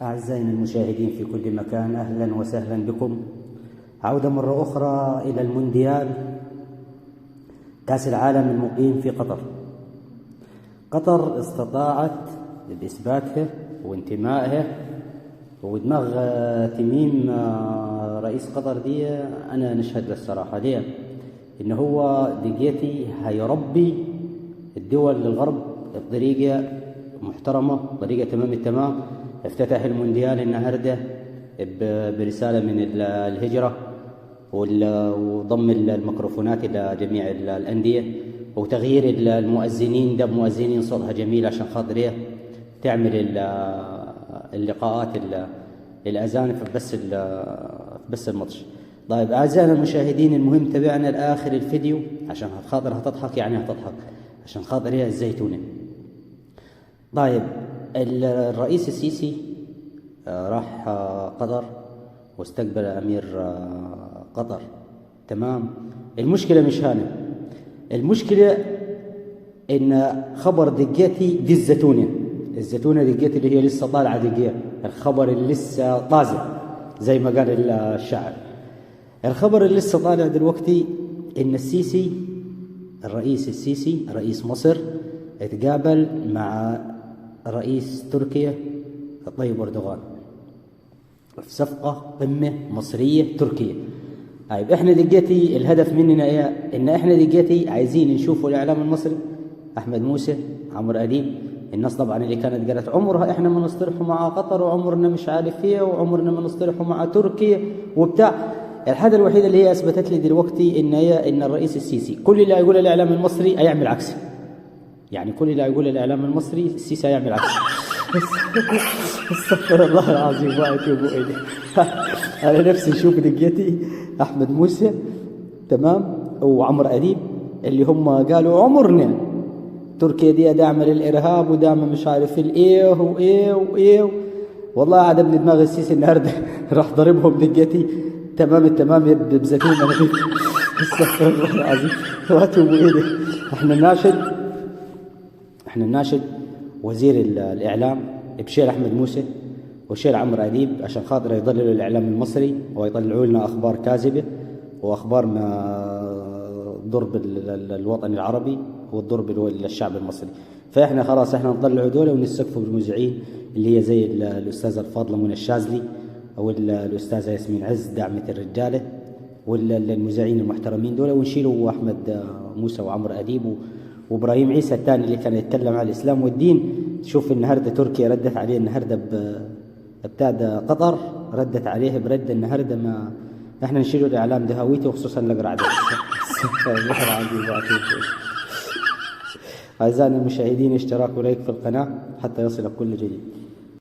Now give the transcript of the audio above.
أعزائنا المشاهدين في كل مكان، أهلا وسهلا بكم. عودة مرة أخرى إلى المونديال، كأس العالم المقيم في قطر. قطر استطاعت بإثباتها وانتمائها ودماغ تميم رئيس قطر دي. أنا نشهد للصراحة ليه؟ إنه هو دقيتي هيربي الدول للغرب بطريقة محترمة، طريقة تمام التمام. افتتح المونديال النهارده برسالة من الهجرة، وضم الميكروفونات إلى جميع الأندية، وتغيير المؤذنين، ده مؤذنين صوتها جميل عشان خاطر تعمل اللقاءات الأذان في بس الماتش. طيب أعزائنا المشاهدين، المهم تابعنا لآخر الفيديو عشان خاطر هتضحك، يعني هتضحك عشان خاطر هي الزيتونة. طيب الرئيس السيسي راح قطر واستقبل أمير قطر، تمام. المشكلة مش هنا، المشكلة إن خبر دقيتي دي الزيتونة دقيتي اللي هي لسه طالعة دقيقة، الخبر اللي لسه طازة زي ما قال الشاعر. الخبر اللي لسه طالع دلوقتي إن الرئيس السيسي رئيس مصر اتقابل مع رئيس تركيا طيب أردوغان في صفقة قمة مصرية تركية. طيب احنا دقيتي الهدف مننا ايه؟ ان احنا دقيتي عايزين نشوفوا الاعلام المصري، احمد موسى، عمرو اديب، الناس طبعا اللي كانت قالت عمرها احنا ما نصطلحوا مع قطر، وعمرنا مش عارف ايه، وعمرنا ما نصطلحوا مع تركيا وبتاع. الحاجة الوحيدة اللي هي اثبتت لي دلوقتي ان الرئيس السيسي كل اللي هيقول الاعلام المصري هيعمل عكسه، يعني كل اللي هيقول الاعلام المصري السيسي هيعمل عكسه. استغفر الله العظيم واتوب اليه. انا نفسي اشوف دقيتي احمد موسى، تمام، وعمرو اديب اللي هم قالوا عمرنا تركيا دي داعمه للارهاب وداعمه مش عارف الايه وايه. والله عجبني دماغ السيسي النهارده راح ضربهم دقيتي تمام التمام بزيتون. استغفر الله العظيم واتوب اليه. احنا نناشد وزير الإعلام بشيل أحمد موسى وشيل عمرو أديب عشان خاطر يضللوا الإعلام المصري ويطلعوا لنا أخبار كاذبة وأخبار ما ضرب الوطن العربي والضرب للشعب المصري. فإحنا خلاص إحنا نطلعوا دولة ونستكفوا بالمذيعين اللي هي زي الأستاذة الفاضلة منى الشاذلي أو الأستاذة ياسمين عز داعمة الرجالة والمذيعين المحترمين دولة، ونشيلوا أحمد موسى وعمرو أديب وابراهيم عيسى الثاني اللي كان يتكلم عن الاسلام والدين. شوف النهارده تركيا ردت عليه النهارده ابتعد قطر ردت عليه برد النهارده. ما احنا نشيل الاعلام ده هويته، وخصوصا الاقرع ده. اعزائنا المشاهدين، اشتراك ولايك في القناه حتى يصلك كل جديد.